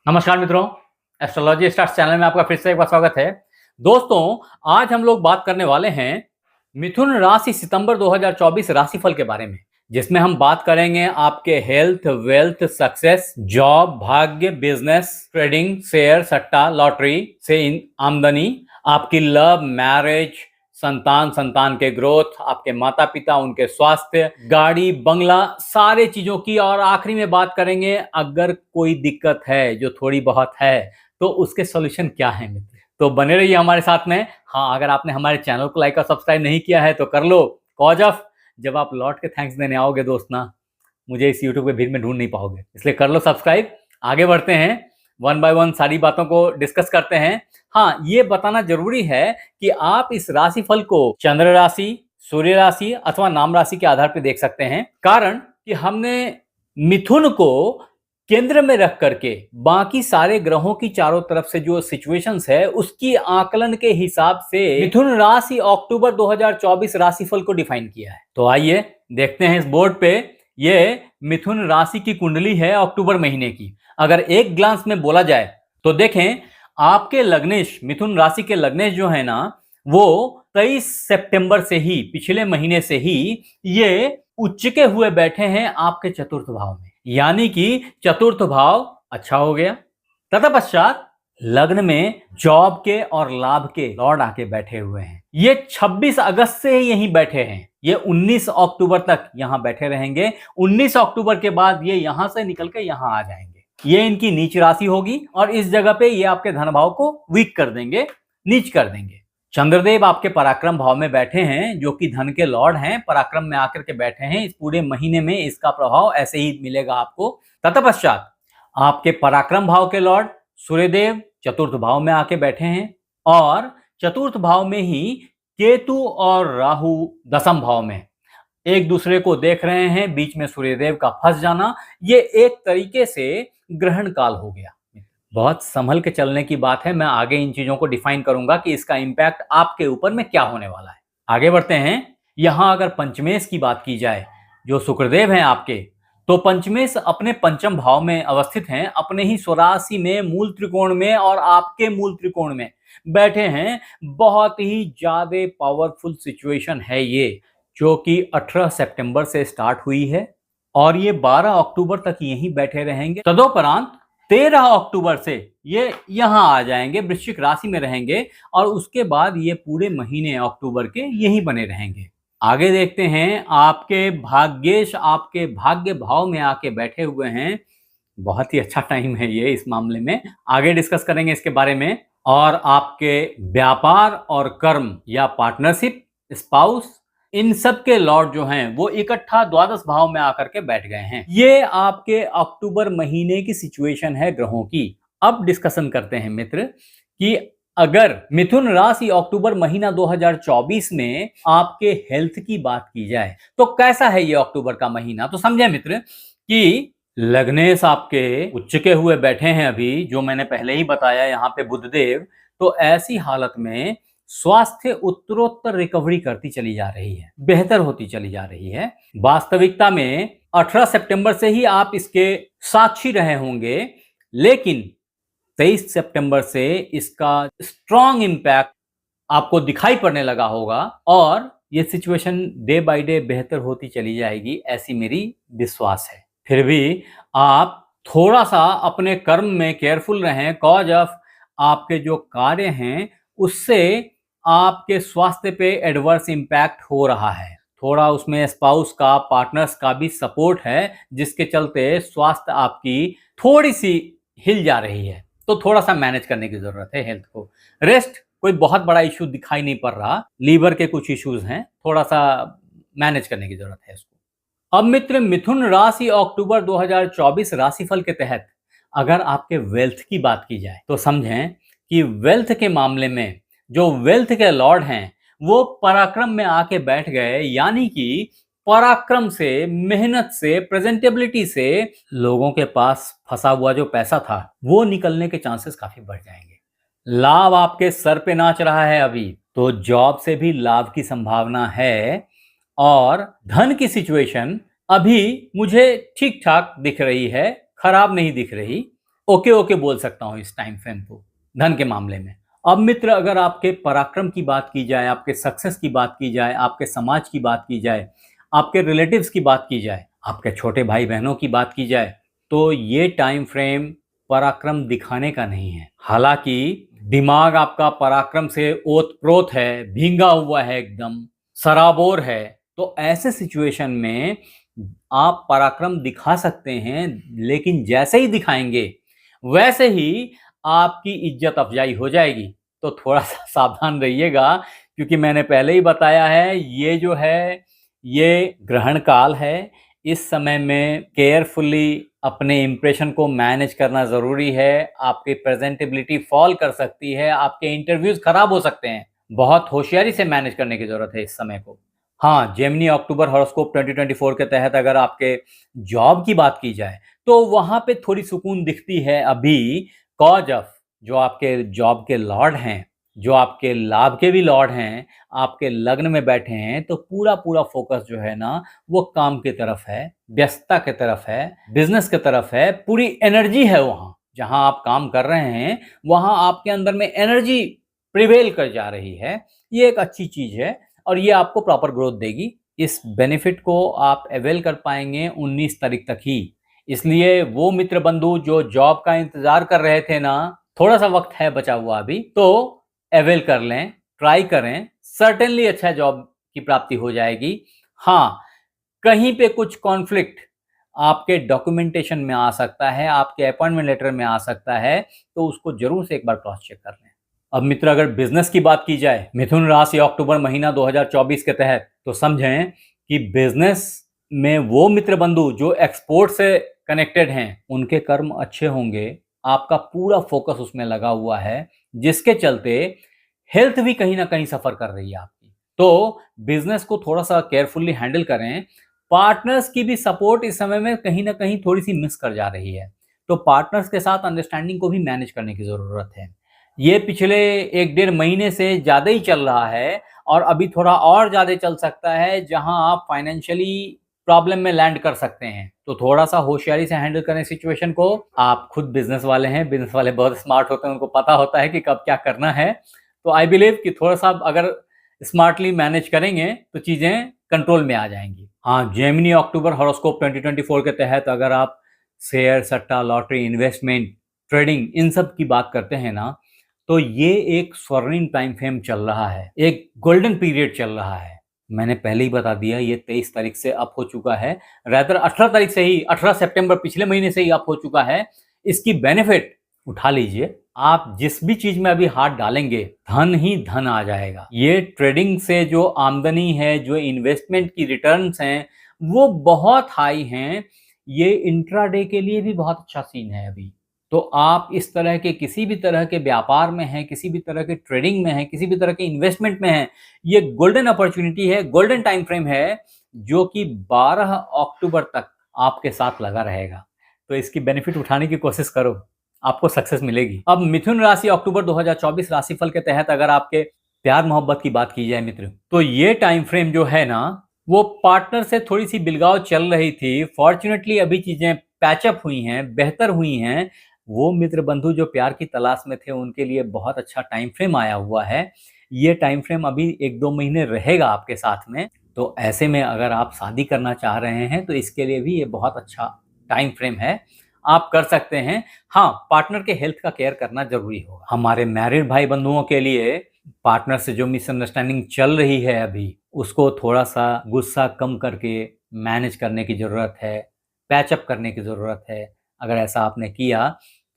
नमस्कार मित्रों, astrology stars channel में आपका फिर से एक बार स्वागत है। दोस्तों, आज हम लोग बात करने वाले हैं मिथुन राशि सितंबर 2024 राशिफल के बारे में, जिसमें हम बात करेंगे आपके हेल्थ, वेल्थ, सक्सेस, जॉब, भाग्य, बिजनेस, ट्रेडिंग, शेयर, सट्टा, लॉटरी से आमदनी, आपकी लव, मैरिज, संतान के ग्रोथ, आपके माता पिता, उनके स्वास्थ्य, गाड़ी, बंगला, सारे चीजों की। और आखिरी में बात करेंगे अगर कोई दिक्कत है जो थोड़ी बहुत है तो उसके सॉल्यूशन क्या है मित्र। तो बने रहिए हमारे साथ में। हाँ, अगर आपने हमारे चैनल को लाइक और सब्सक्राइब नहीं किया है तो कर लो। कॉज ऑफ जब आप लौट के थैंक्स देने आओगे दोस्त ना, मुझे इस यूट्यूब पे भीड़ में ढूंढ नहीं पाओगे, इसलिए कर लो सब्सक्राइब। आगे बढ़ते हैं, वन बाय वन सारी बातों को डिस्कस करते हैं। हाँ, ये बताना जरूरी है कि आप इस राशिफल को चंद्र राशि, सूर्य राशि अथवा नाम राशि के आधार पर देख सकते हैं। कारण कि हमने मिथुन को केंद्र में रख करके बाकी सारे ग्रहों की चारों तरफ से जो सिचुएशंस है उसकी आकलन के हिसाब से मिथुन राशि अक्टूबर 2024 राशिफल को डिफाइन किया है। तो आइए देखते हैं इस बोर्ड पे। ये मिथुन राशि की कुंडली है अक्टूबर महीने की। अगर एक ग्लांस में बोला जाए तो देखें, आपके लग्नेश, मिथुन राशि के लग्नेश जो है ना, वो 23 सितंबर से ही, पिछले महीने से ही ये उच्चके हुए बैठे हैं आपके चतुर्थ भाव में, यानी कि चतुर्थ भाव अच्छा हो गया। तत्पश्चात लग्न में जॉब के और लाभ के लॉर्ड आके बैठे हुए हैं। ये 26 अगस्त से ही यहीं बैठे हैं। ये 19 अक्टूबर तक यहां बैठे रहेंगे। 19 अक्टूबर के बाद ये यहां से निकल के यहां आ जाएंगे। ये इनकी नीच राशि होगी और इस जगह पे ये आपके धन भाव को वीक कर देंगे, नीच कर देंगे। चंद्रदेव आपके पराक्रम भाव में बैठे हैं, जो कि धन के लॉर्ड हैं, पराक्रम में आकर के बैठे हैं। इस पूरे महीने में इसका प्रभाव ऐसे ही मिलेगा आपको। तत्पश्चात आपके पराक्रम भाव के लॉर्ड सूर्यदेव चतुर्थ भाव में आके बैठे हैं और चतुर्थ भाव में ही केतु और राहु दसम भाव में एक दूसरे को देख रहे हैं। बीच में सूर्यदेव का फंस जाना, ये एक तरीके से ग्रहण काल हो गया। बहुत संभल के चलने की बात है। मैं आगे इन चीजों को डिफाइन करूंगा कि इसका इंपैक्ट आपके ऊपर में क्या होने वाला है। आगे बढ़ते हैं। यहां अगर पंचमेश की बात की जाए, जो शुक्रदेव हैं आपके, तो पंचमेश अपने पंचम भाव में अवस्थित हैं, अपने ही स्वराशि में, मूल त्रिकोण में और आपके मूल त्रिकोण में बैठे हैं। बहुत ही ज्यादा पावरफुल सिचुएशन है ये, जो कि 18 सितंबर से स्टार्ट हुई है और ये 12 अक्टूबर तक यहीं बैठे रहेंगे। तदोपरांत 13 अक्टूबर से ये यहां आ जाएंगे, वृश्चिक राशि में रहेंगे और उसके बाद ये पूरे महीने अक्टूबर के यहीं बने रहेंगे। आगे देखते हैं, आपके भाग्येश आपके भाग्य भाव में आके बैठे हुए हैं। बहुत ही अच्छा टाइम है ये इस मामले में, आगे डिस्कस करेंगे इसके बारे में। और आपके व्यापार और कर्म या पार्टनरशिप, स्पाउस, इन सब के लॉर्ड जो हैं वो इकट्ठा द्वादश भाव में आकर के बैठ गए हैं। ये आपके अक्टूबर महीने की सिचुएशन है ग्रहों की। अब डिस्कशन करते हैं मित्र कि अगर मिथुन राशि अक्टूबर महीना 2024 में आपके हेल्थ की बात की जाए तो कैसा है ये अक्टूबर का महीना। तो समझे मित्र कि लग्नेश आपके उच्चके हुए बैठे हैं अभी, जो मैंने पहले ही बताया यहाँ पे बुधदेव। तो ऐसी हालत में स्वास्थ्य उत्तरोत्तर रिकवरी करती चली जा रही है, बेहतर होती चली जा रही है। वास्तविकता में 18 सितंबर से ही आप इसके साक्षी रहे होंगे, लेकिन 23 सितंबर से इसका स्ट्रॉन्ग इंपैक्ट आपको दिखाई पड़ने लगा होगा और ये सिचुएशन डे बाय डे बेहतर होती चली जाएगी, ऐसी मेरी विश्वास है। फिर भी आप थोड़ा सा अपने कर्म में केयरफुल रहें। कॉज ऑफ आपके जो कार्य हैं उससे आपके स्वास्थ्य पे एडवर्स इंपैक्ट हो रहा है। थोड़ा उसमें स्पाउस का, पार्टनर्स का भी सपोर्ट है, जिसके चलते स्वास्थ्य आपकी थोड़ी सी हिल जा रही है। तो थोड़ा सा मैनेज करने की जरूरत है हेल्थ को। रेस्ट कोई बहुत बड़ा इशू दिखाई नहीं पड़ रहा, लीवर के कुछ इश्यूज हैं, थोड़ा सा मैनेज करने की जरूरत है इसको। अब मित्र, मिथुन राशि अक्टूबर 2024 राशिफल के तहत अगर आपके वेल्थ की बात की जाए तो समझें कि वेल्थ के मामले में जो वेल्थ के लॉर्ड हैं वो पराक्रम में आके बैठ गए, यानी कि पराक्रम से, मेहनत से, प्रेजेंटेबिलिटी से लोगों के पास फंसा हुआ जो पैसा था वो निकलने के चांसेस काफी बढ़ जाएंगे। लाभ आपके सर पे नाच रहा है अभी, तो जॉब से भी लाभ की संभावना है और धन की सिचुएशन अभी मुझे ठीक ठाक दिख रही है, खराब नहीं दिख रही। ओके ओके बोल सकता हूं इस टाइम फ्रेम को धन के मामले में। अब मित्र, अगर आपके पराक्रम की बात की जाए, आपके सक्सेस की बात की जाए, आपके समाज की बात की जाए, आपके रिलेटिव्स की बात की जाए, आपके छोटे भाई बहनों की बात की जाए, तो ये टाइम फ्रेम पराक्रम दिखाने का नहीं है। हालांकि दिमाग आपका पराक्रम से ओत-प्रोत है, भींगा हुआ है, एकदम सराबोर है, तो ऐसे सिचुएशन में आप पराक्रम दिखा सकते हैं, लेकिन जैसे ही दिखाएंगे वैसे ही आपकी इज्जत अफजाई हो जाएगी। तो थोड़ा सा सावधान रहिएगा, क्योंकि मैंने पहले ही बताया है, ये जो है ये ग्रहण काल है। इस समय में केयरफुली अपने इंप्रेशन को मैनेज करना ज़रूरी है। आपकी प्रेजेंटेबिलिटी फॉल कर सकती है, आपके इंटरव्यूज़ खराब हो सकते हैं। बहुत होशियारी से मैनेज करने की ज़रूरत है इस समय को। हाँ, जेमिनी अक्टूबर हॉरोस्कोप 2024 के तहत अगर आपके जॉब की बात की जाए, तो वहाँ पे थोड़ी सुकून दिखती है अभी, कॉज ऑफ जो आपके जॉब के लॉर्ड हैं, जो आपके लाभ के भी लॉर्ड हैं, आपके लग्न में बैठे हैं, तो पूरा फोकस जो है ना, वो काम की तरफ है, व्यस्तता की तरफ है, बिजनेस की तरफ है, पूरी एनर्जी है वहाँ। जहाँ आप काम कर रहे हैं, वहाँ आपके अंदर में एनर्जी प्रिवेल कर जा रही है। ये एक अच्छी चीज़ है और ये आपको प्रॉपर ग्रोथ देगी। इस बेनिफिट को आप अवेल कर पाएंगे 19 तारीख तक ही। इसलिए वो मित्र बंधु जो जॉब का इंतजार कर रहे थे ना, थोड़ा सा वक्त है बचा हुआ अभी, तो अवेल कर लें, ट्राई करें, सर्टेनली अच्छा जॉब की प्राप्ति हो जाएगी। हाँ, कहीं पे कुछ कॉन्फ्लिक्ट आपके डॉक्यूमेंटेशन में आ सकता है, आपके अपॉइंटमेंट लेटर में आ सकता है, तो उसको जरूर से एक बार क्रॉस चेक कर लें। अब मित्र, अगर बिजनेस की बात की जाए मिथुन राशि अक्टूबर महीना 2024 के तहत, तो समझें कि बिजनेस में वो मित्र बंधु जो एक्सपोर्ट से कनेक्टेड हैं, उनके कर्म अच्छे होंगे। आपका पूरा फोकस उसमें लगा हुआ है, जिसके चलते हेल्थ भी कहीं ना कहीं सफर कर रही है आपकी। तो बिजनेस को थोड़ा सा केयरफुली हैंडल करें। पार्टनर्स की भी सपोर्ट इस समय में कहीं ना कहीं थोड़ी सी मिस कर जा रही है, तो पार्टनर्स के साथ अंडरस्टैंडिंग को भी मैनेज करने की जरूरत है। ये पिछले 1-1.5 महीने से ज़्यादा ही चल रहा है और अभी थोड़ा और ज़्यादा चल सकता है, जहां आप फाइनेंशियली प्रॉब्लम में लैंड कर सकते हैं। तो थोड़ा सा होशियारी से हैंडल करें सिचुएशन को। आप खुद बिजनेस वाले हैं, बिजनेस वाले बहुत स्मार्ट होते हैं, उनको पता होता है कि कब क्या करना है। तो आई बिलीव कि थोड़ा सा अगर स्मार्टली मैनेज करेंगे तो चीज़ें कंट्रोल में आ जाएंगी। हाँ, जेमिनी अक्टूबर हॉरोस्कोप 2024 के तहत अगर आप शेयर, सट्टा, लॉटरी, इन्वेस्टमेंट, ट्रेडिंग, इन सब की बात करते हैं ना, तो ये एक स्वर्णिम टाइम फ्रेम चल रहा है, एक गोल्डन पीरियड चल रहा है। मैंने पहले ही बता दिया, ये 23 तारीख से अप हो चुका है, रादर 18 तारीख से ही, 18 सितंबर पिछले महीने से ही अप हो चुका है। इसकी बेनिफिट उठा लीजिए। आप जिस भी चीज में अभी हाथ डालेंगे, धन ही धन आ जाएगा। ये ट्रेडिंग से जो आमदनी है, जो इन्वेस्टमेंट की रिटर्न्स हैं, वो बहुत हाई हैं। ये इंट्राडे के लिए भी बहुत अच्छा सीन है अभी। तो आप इस तरह के किसी भी तरह के व्यापार में हैं, किसी भी तरह के ट्रेडिंग में हैं, किसी भी तरह के इन्वेस्टमेंट में हैं, ये गोल्डन अपॉर्चुनिटी है, गोल्डन टाइम फ्रेम है, जो कि 12 अक्टूबर तक आपके साथ लगा रहेगा। तो इसकी बेनिफिट उठाने की कोशिश करो, आपको सक्सेस मिलेगी। अब मिथुन राशि अक्टूबर 2024 राशिफल के तहत अगर आपके प्यार मोहब्बत की बात की जाए मित्र, तो ये टाइम फ्रेम जो है ना, वो पार्टनर से थोड़ी सी बिलगाव चल रही थी। फॉर्चुनेटली अभी चीजें पैचअप हुई हैं, बेहतर हुई हैं। वो मित्र बंधु जो प्यार की तलाश में थे, उनके लिए बहुत अच्छा टाइम फ्रेम आया हुआ है। ये टाइम फ्रेम अभी 1-2 महीने रहेगा आपके साथ में। तो ऐसे में अगर आप शादी करना चाह रहे हैं, तो इसके लिए भी ये बहुत अच्छा टाइम फ्रेम है, आप कर सकते हैं। हाँ, पार्टनर के हेल्थ का केयर करना जरूरी होगा। हमारे मैरिड भाई बंधुओं के लिए पार्टनर से जो मिसअंडरस्टैंडिंग चल रही है अभी, उसको थोड़ा सा गुस्सा कम करके मैनेज करने की ज़रूरत है, पैचअप करने की ज़रूरत है। अगर ऐसा आपने किया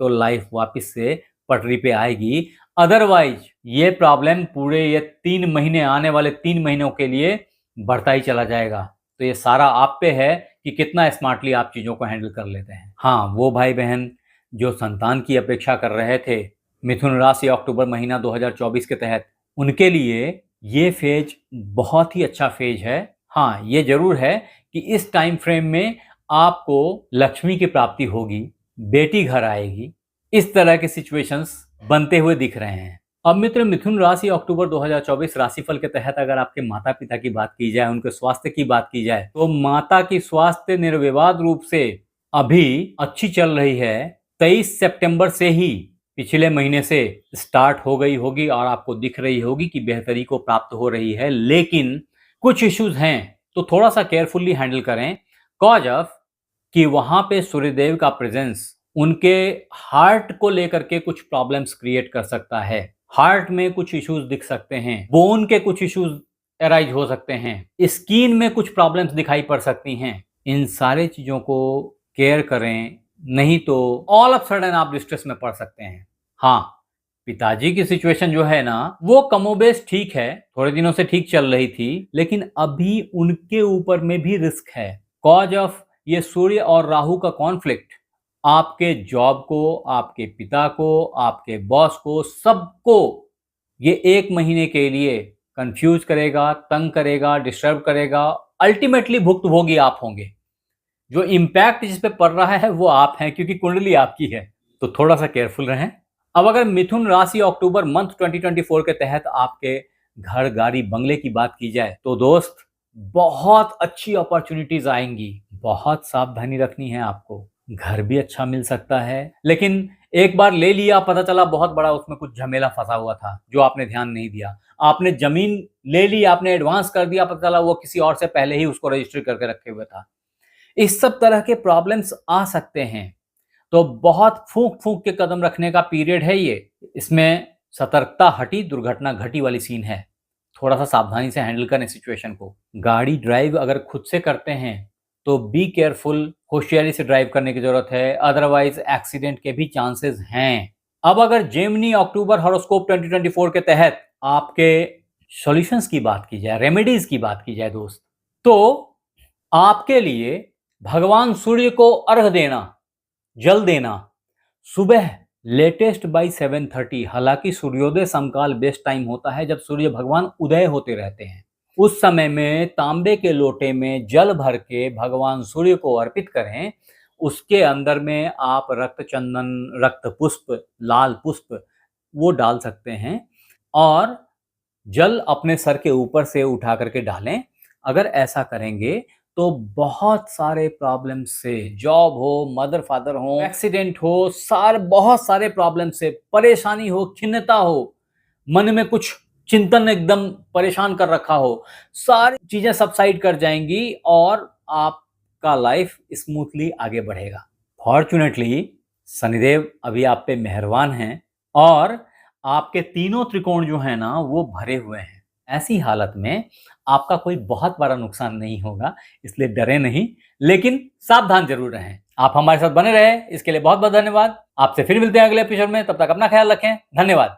तो लाइफ वापस से पटरी पे आएगी। अदरवाइज ये प्रॉब्लम पूरे ये 3 महीने, आने वाले 3 महीनों के लिए बढ़ता ही चला जाएगा। तो ये सारा आप पे है कि कितना स्मार्टली आप चीज़ों को हैंडल कर लेते हैं। हाँ, वो भाई बहन जो संतान की अपेक्षा कर रहे थे मिथुन राशि अक्टूबर महीना 2024 के तहत, उनके लिए ये फेज बहुत ही अच्छा फेज है। हाँ, ये जरूर है कि इस टाइम फ्रेम में आपको लक्ष्मी की प्राप्ति होगी, बेटी घर आएगी, इस तरह के सिचुएशंस बनते हुए दिख रहे हैं। अब मित्र, मिथुन राशि अक्टूबर 2024 राशिफल के तहत अगर आपके माता पिता की बात की जाए, उनके स्वास्थ्य की बात की जाए, तो माता की स्वास्थ्य निर्विवाद रूप से अभी अच्छी चल रही है। 23 सितंबर से ही पिछले महीने से स्टार्ट हो गई होगी और आपको दिख रही होगी कि बेहतरी को प्राप्त हो रही है, लेकिन कुछ इश्यूज हैं तो थोड़ा सा केयरफुली हैंडल करें। कॉज ऑफ कि वहां पे सूर्यदेव का प्रेजेंस उनके हार्ट को लेकर के कुछ प्रॉब्लम्स क्रिएट कर सकता है। हार्ट में कुछ इश्यूज दिख सकते हैं, बोन के कुछ इश्यूज अराइज हो सकते हैं, स्किन में कुछ प्रॉब्लम्स दिखाई पड़ सकती हैं। इन सारे चीजों को केयर करें, नहीं तो ऑल ऑफ सडन आप डिस्ट्रेस में पड़ सकते हैं। हाँ, पिताजी की सिचुएशन जो है ना वो कमोबेश ठीक है, थोड़े दिनों से ठीक चल रही थी, लेकिन अभी उनके ऊपर में भी रिस्क है। कॉज ऑफ ये सूर्य और राहु का कॉन्फ्लिक्ट आपके जॉब को, आपके पिता को, आपके बॉस को, सबको ये 1 महीने के लिए कंफ्यूज करेगा, तंग करेगा, डिस्टर्ब करेगा। अल्टीमेटली भुक्तभोगी आप होंगे। जो इम्पैक्ट जिस पे पड़ रहा है वो आप हैं, क्योंकि कुंडली आपकी है, तो थोड़ा सा केयरफुल रहें। अब अगर मिथुन राशि अक्टूबर मंथ 2024 के तहत आपके घर, गाड़ी, बंगले की बात की जाए तो दोस्त बहुत अच्छी अपॉर्चुनिटीज आएंगी। बहुत सावधानी रखनी है आपको। घर भी अच्छा मिल सकता है, लेकिन एक बार ले लिया, पता चला बहुत बड़ा उसमें कुछ झमेला फंसा हुआ था जो आपने ध्यान नहीं दिया। आपने जमीन ले ली, आपने एडवांस कर दिया, पता चला वो किसी और से पहले ही उसको रजिस्टर करके रखे हुए था। इस सब तरह के प्रॉब्लम्स आ सकते हैं, तो बहुत फूंक फूंक के कदम रखने का पीरियड है ये। इसमें सतर्कता हटी, दुर्घटना घटी वाली सीन है। थोड़ा सा सावधानी से हैंडल करें सिचुएशन को। गाड़ी ड्राइव अगर खुद से करते हैं तो बी केयरफुल, होशियारी से ड्राइव करने की जरूरत है, अदरवाइज एक्सीडेंट के भी चांसेस हैं। अब अगर जेमिनी अक्टूबर हॉरोस्कोप 2024 के तहत आपके सॉल्यूशंस की बात की जाए, रेमेडीज की बात की जाए दोस्त, तो आपके लिए भगवान सूर्य को अर्घ देना, जल देना, सुबह लेटेस्ट बाई 7:30। हालांकि सूर्योदय समकाल बेस्ट टाइम होता है जब सूर्य भगवान उदय होते रहते हैं। उस समय में तांबे के लोटे में जल भर के भगवान सूर्य को अर्पित करें। उसके अंदर में आप रक्त चंदन, रक्त पुष्प, लाल पुष्प वो डाल सकते हैं और जल अपने सर के ऊपर से उठा करके डालें। अगर ऐसा करेंगे तो बहुत सारे प्रॉब्लम से, जॉब हो, मदर फादर हो, एक्सीडेंट हो, बहुत सारे प्रॉब्लम से, परेशानी हो, खिन्नता हो, मन में कुछ चिंतन एकदम परेशान कर रखा हो, सारी चीजें सबसाइड कर जाएंगी और आपका लाइफ स्मूथली आगे बढ़ेगा। फॉर्चुनेटली शनिदेव अभी आप पे मेहरबान हैं और आपके तीनों त्रिकोण जो है ना वो भरे हुए हैं। ऐसी हालत में आपका कोई बहुत बड़ा नुकसान नहीं होगा, इसलिए डरे नहीं, लेकिन सावधान जरूर रहें। आप हमारे साथ बने रहे, इसके लिए बहुत बहुत धन्यवाद। आपसे फिर मिलते हैं अगले एपिसोड में, तब तक अपना ख्याल रखें। धन्यवाद।